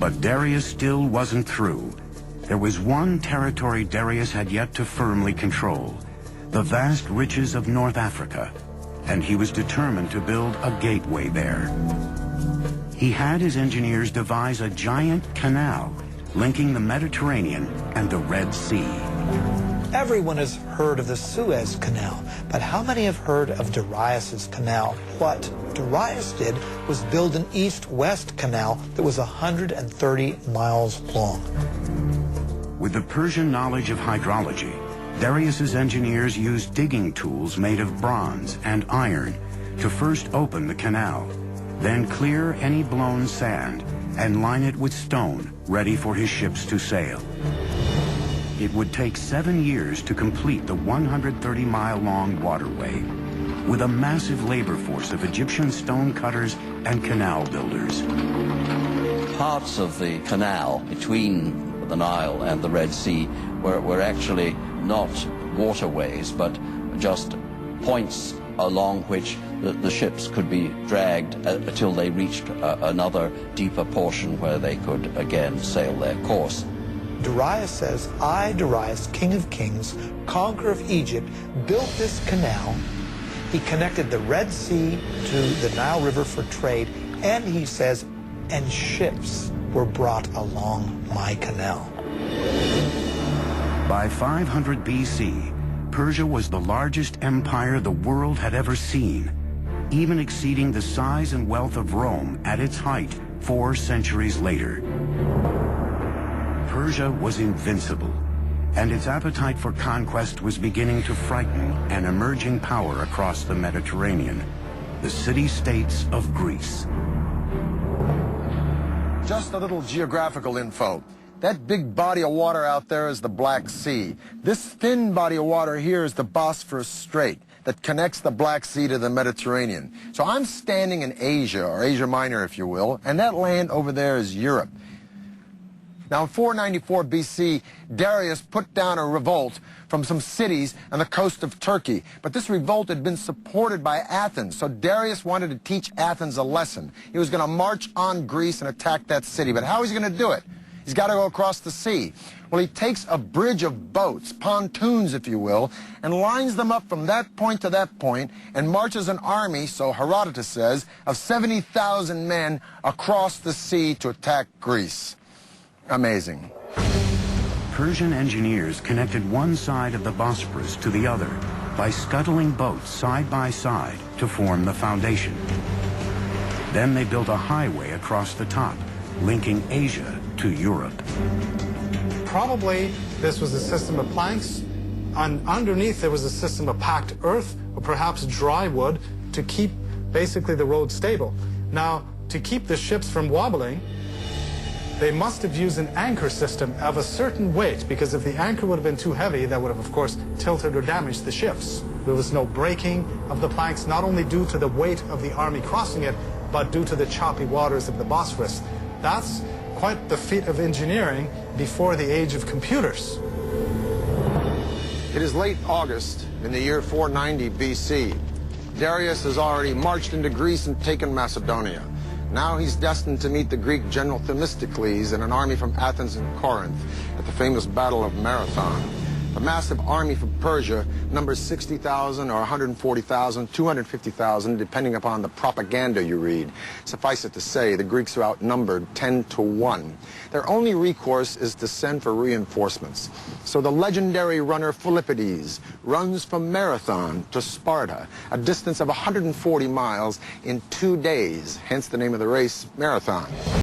But Darius still wasn't through. There was one territory Darius had yet to firmly control, the vast riches of North Africa, and he was determined to build a gateway there. He had his engineers devise a giant canal linking the Mediterranean and the Red Sea. Everyone has heard of the Suez Canal, but how many have heard of Darius's canal? What Darius did was build an east-west canal that was 130 miles long. With the Persian knowledge of hydrology, Darius's engineers used digging tools made of bronze and iron to first open the canal, then clear any blown sand and line it with stone ready for his ships to sail. It would take 7 years to complete the 130-mile-long waterway, with a massive labor force of Egyptian stone cutters and canal builders. Parts of the canal between the Nile and the Red Sea were actually not waterways, but just points along which the ships could be dragged until they reached another deeper portion where they could again sail their course. Darius says, I, Darius, King of Kings, conqueror of Egypt, built this canal. He connected the Red Sea to the Nile River for trade, and he says, and ships were brought along my canal. By 500 BC, Persia was the largest empire the world had ever seen, even exceeding the size and wealth of Rome at its height 4 centuries later. Persia was invincible, and its appetite for conquest was beginning to frighten an emerging power across the Mediterranean, the city-states of Greece. Just a little geographical info. That big body of water out there is the Black Sea. This thin body of water here is the Bosphorus Strait that connects the Black Sea to the Mediterranean. So I'm standing in Asia, or Asia Minor, if you will, and that land over there is Europe. Now, in 494 BC, Darius put down a revolt from some cities on the coast of Turkey. But this revolt had been supported by Athens, so Darius wanted to teach Athens a lesson. He was going to march on Greece and attack that city. But how is he going to do it? He's got to go across the sea. Well, he takes a bridge of boats, pontoons, if you will, and lines them up from that point to that point and marches an army, so Herodotus says, of 70,000 men across the sea to attack Greece. Amazing. Persian engineers connected one side of the Bosphorus to the other by scuttling boats side by side to form the foundation. Then they built a highway across the top, linking Asia to Europe. Probably this was a system of planks, and underneath there was a system of packed earth or perhaps dry wood to keep basically the road stable. Now, to keep the ships from wobbling, they must have used an anchor system of a certain weight, because if the anchor would have been too heavy, that would have, of course, tilted or damaged the ships. There was no breaking of the planks, not only due to the weight of the army crossing it, but due to the choppy waters of the Bosphorus. That's quite the feat of engineering before the age of computers. It is late August in the year 490 BC. Darius has already marched into Greece and taken Macedonia. Now he's destined to meet the Greek general Themistocles and an army from Athens and Corinth at the famous Battle of Marathon. The massive army from Persia numbers 60,000 or 140,000, 250,000, depending upon the propaganda you read. Suffice it to say, the Greeks are outnumbered 10 to 1. Their only recourse is to send for reinforcements. So the legendary runner Philippides runs from Marathon to Sparta, a distance of 140 miles in 2 days, hence the name of the race, Marathon.